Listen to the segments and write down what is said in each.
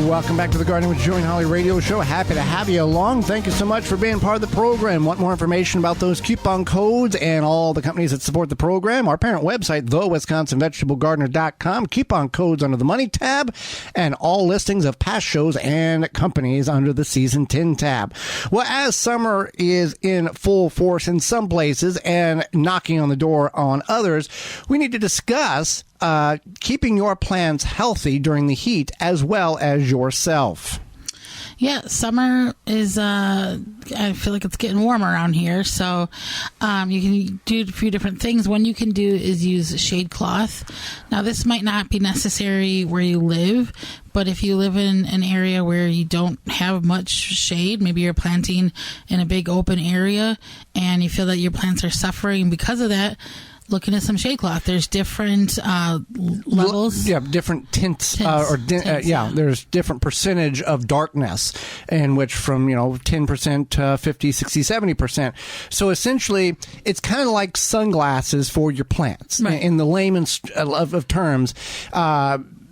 Welcome back to the Gardening with Joe and Holly radio show. Happy to have you along. Thank you so much for being part of the program. Want more information about those coupon codes and all the companies that support the program? Our parent website, thewisconsinvegetablegardener.com. Coupon codes under the Money tab and all listings of past shows and companies under the Season 10 tab. Well, as summer is in full force in some places and knocking on the door on others, we need to discuss keeping your plants healthy during the heat as well as yourself. Yeah, summer is, I feel like it's getting warm around here, so you can do a few different things. One you can do is use shade cloth. Now, this might not be necessary where you live, but if you live in an area where you don't have much shade, maybe you're planting in a big open area and you feel that your plants are suffering because of that, look into some shade cloth. There's different levels. Yeah, different tints. There's different percentage of darkness, in which from 10% to 50, 60, 70%. So essentially, it's kind of like sunglasses for your plants. Right. In the layman's of terms.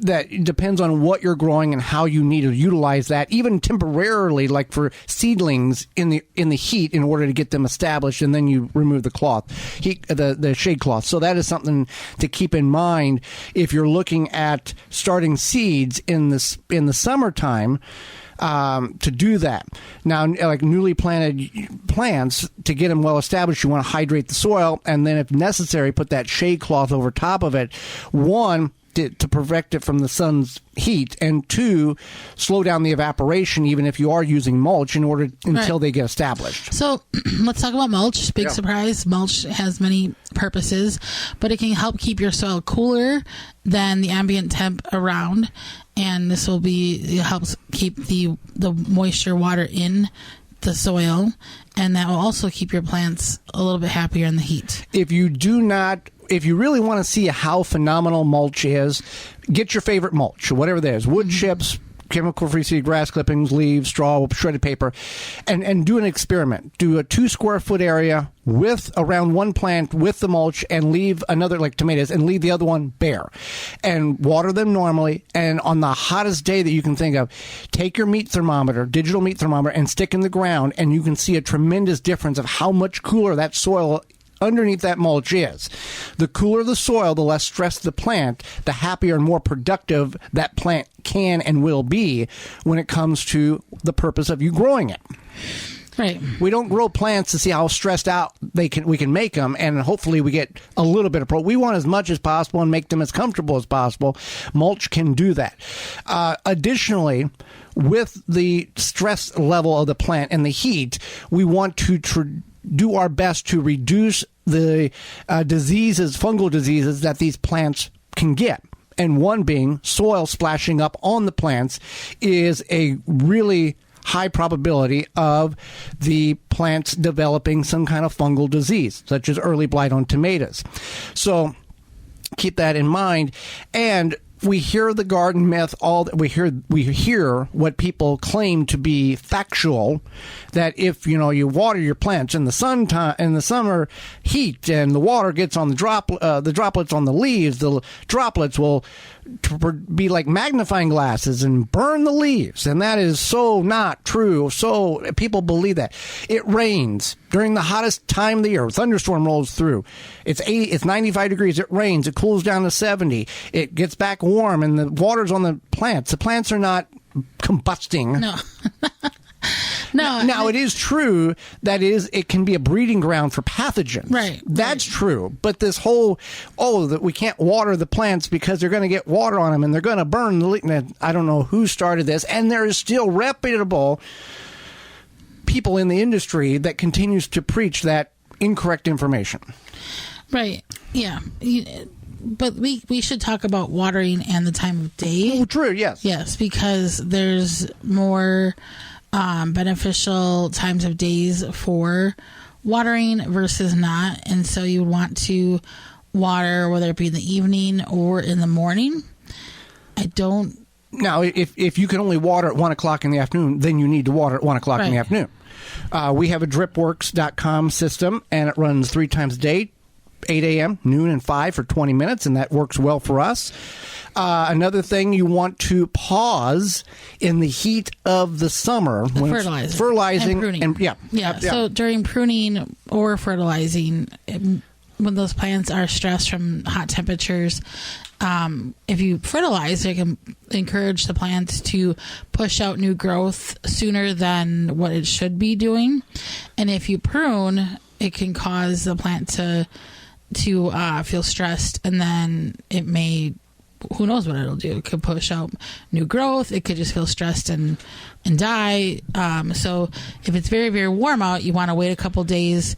That depends on what you're growing and how you need to utilize that, even temporarily, like for seedlings in the heat, in order to get them established, and then you remove the cloth, the shade cloth. So that is something to keep in mind if you're looking at starting seeds in the summertime. To do that. Now, like newly planted plants, to get them well established, you want to hydrate the soil, and then if necessary, put that shade cloth over top of it. One, to protect it from the sun's heat, and two, slow down the evaporation even if you are using mulch until they get established. So let's talk about mulch. Big surprise. Mulch has many purposes, but it can help keep your soil cooler than the ambient temp around, and this it helps keep the moisture water in the soil, and that will also keep your plants a little bit happier in the heat. If you really want to see how phenomenal mulch is, get your favorite mulch, whatever there is, wood chips, chemical-free seed, grass clippings, leaves, straw, shredded paper, and do an experiment. Do a 2 square foot area with around one plant with the mulch, and leave another, like tomatoes, and leave the other one bare. And water them normally, and on the hottest day that you can think of, take your digital meat thermometer, and stick in the ground, and you can see a tremendous difference of how much cooler that soil underneath that mulch is. The cooler the soil, the less stressed the plant, the happier and more productive that plant can and will be when it comes to the purpose of you growing it. Right. We don't grow plants to see how stressed out we can make them, and hopefully we get a little bit of we want as much as possible and make them as comfortable as possible. Mulch can do that. Additionally, with the stress level of the plant and the heat, we want to do our best to reduce the fungal diseases that these plants can get. And one being soil splashing up on the plants is a really high probability of the plants developing some kind of fungal disease, such as early blight on tomatoes. So keep that in mind. And we hear the garden myth we hear what people claim to be factual, that if you water your plants in the summer heat and the water gets on the droplets on the leaves, the droplets will be like magnifying glasses and burn the leaves. And that is so not true. So people believe that. It rains during the hottest time of the year. A thunderstorm rolls through. It's 95 degrees. It rains. It cools down to 70. It gets back warm, and the water's on the plants. The plants are not combusting. No. No. Now, it is true that it can be a breeding ground for pathogens. Right. That's true. But this whole, that we can't water the plants because they're going to get water on them and they're going to burn the leaf. I don't know who started this, and there is still reputable people in the industry that continues to preach that incorrect information. Right. Yeah. But we should talk about watering and the time of day. Oh, true. Yes. Yes, because there's more beneficial times of days for watering versus not, and so you want to water whether it be in the evening or in the morning. Now, if you can only water at 1 o'clock in the afternoon, then you need to water at 1 o'clock in the afternoon. We have a dripworks.com system, and it runs 3 times a day, 8 a.m., noon, and 5 for 20 minutes, and that works well for us. Another thing, you want to pause in the heat of the summer. When fertilizing. And pruning. Yeah. So during pruning or fertilizing, when those plants are stressed from hot temperatures, if you fertilize, it can encourage the plants to push out new growth sooner than what it should be doing. And if you prune, it can cause the plant to feel stressed, and then it may, who knows what it'll do. It could push out new growth. It could just feel stressed and die. So if it's very, very warm out, you want to wait a couple days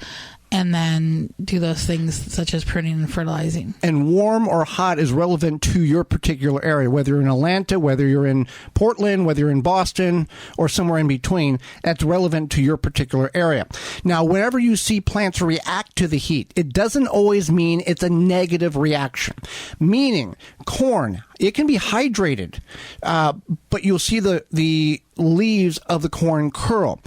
and then do those things such as pruning and fertilizing. And warm or hot is relevant to your particular area, whether you're in Atlanta, whether you're in Portland, whether you're in Boston, or somewhere in between. That's relevant to your particular area. Now, whenever you see plants react to the heat, it doesn't always mean it's a negative reaction. Meaning, corn, it can be hydrated, but you'll see the leaves of the corn curl.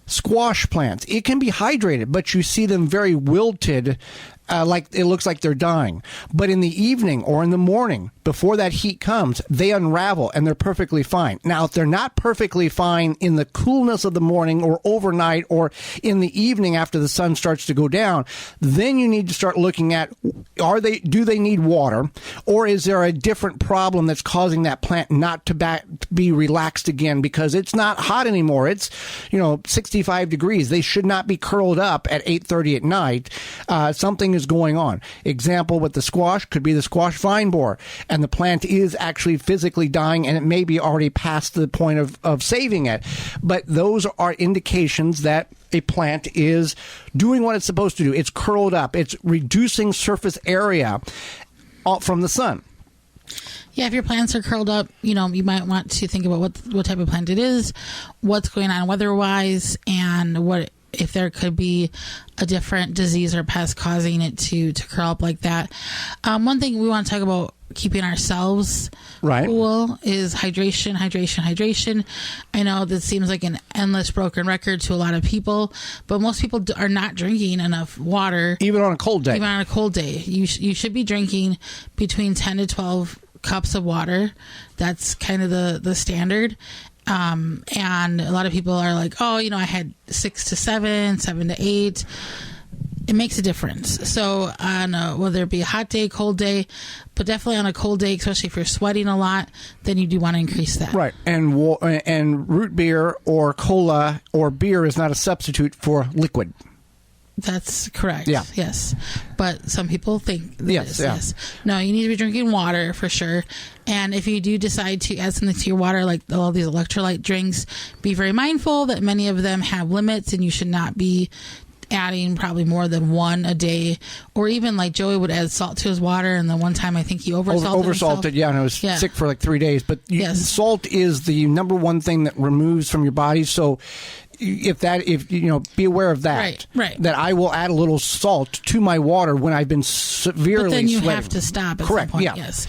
Squash plants, it can be hydrated, but you see them very wilted, like it looks like they're dying. But in the evening or in the morning, before that heat comes, they unravel and they're perfectly fine. Now, if they're not perfectly fine in the coolness of the morning or overnight or in the evening after the sun starts to go down, then you need to start looking at, do they need water, or is there a different problem that's causing that plant not to be relaxed again because it's not hot anymore? It's 65 degrees. They should not be curled up at 8:30 at night. Something is going on. Example with the squash could be the squash vine borer, and the plant is actually physically dying, and it may be already past the point of saving it. But those are indications that a plant is doing what it's supposed to do. It's curled up. It's reducing surface area from the sun. Yeah, if your plants are curled up, you might want to think about what type of plant it is, what's going on weather-wise, and what if there could be a different disease or pest causing it to curl up like that. One thing we want to talk about keeping ourselves cool is hydration. I know that seems like an endless broken record to a lot of people, but most people are not drinking enough water. Even on a cold day. You should be drinking between 10 to 12 cups of water. That's kind of the standard. And a lot of people are like, I had 6 to 7, 7 to 8. It makes a difference. So on whether it be a hot day, cold day, but definitely on a cold day, especially if you're sweating a lot, then you do want to increase that. Right. And root beer or cola or beer is not a substitute for liquid. That's correct. Yeah. Yes. But some people think that yes. Yes. No, you need to be drinking water for sure. And if you do decide to add something to your water, like all these electrolyte drinks, be very mindful that many of them have limits, and you should not be adding probably more than one a day. Or even like Joey would add salt to his water, and the one time I think he oversalted himself. Yeah, and I was sick for like 3 days. But salt is the number one thing that removes from your body. So be aware of that. Right. That I will add a little salt to my water when I've been severely But then you sweating. have to stop at Correct. some point. Yeah. Yes.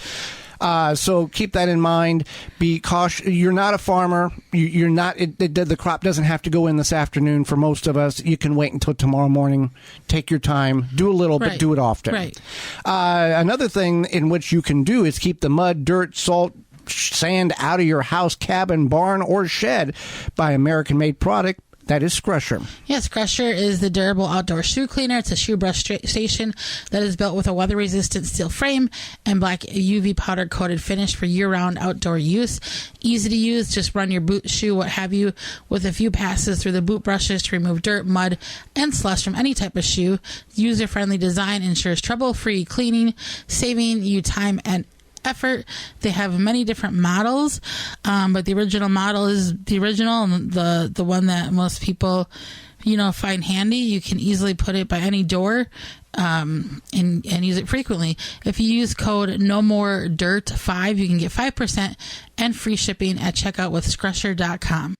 So keep that in mind. Be cautious. You're not a farmer. You're not. The crop doesn't have to go in this afternoon. For most of us, you can wait until tomorrow morning. Take your time. Do a little, but do it often. Right. Another thing in which you can do is keep the mud, dirt, salt, sand out of your house, cabin, barn, or shed by American-made product. That is Crusher. Yes, Crusher is the durable outdoor shoe cleaner. It's a shoe brush station that is built with a weather-resistant steel frame and black UV powder-coated finish for year-round outdoor use. Easy to use. Just run your boot, shoe, what have you, with a few passes through the boot brushes to remove dirt, mud, and slush from any type of shoe. User-friendly design ensures trouble-free cleaning, saving you time and effort. They have many different models, but the original model is the original, and the one that most people find handy. You can easily put it by any door and use it frequently. If you use code NOMOREDIRT5, you can get 5% and free shipping at checkout with Crusher.com.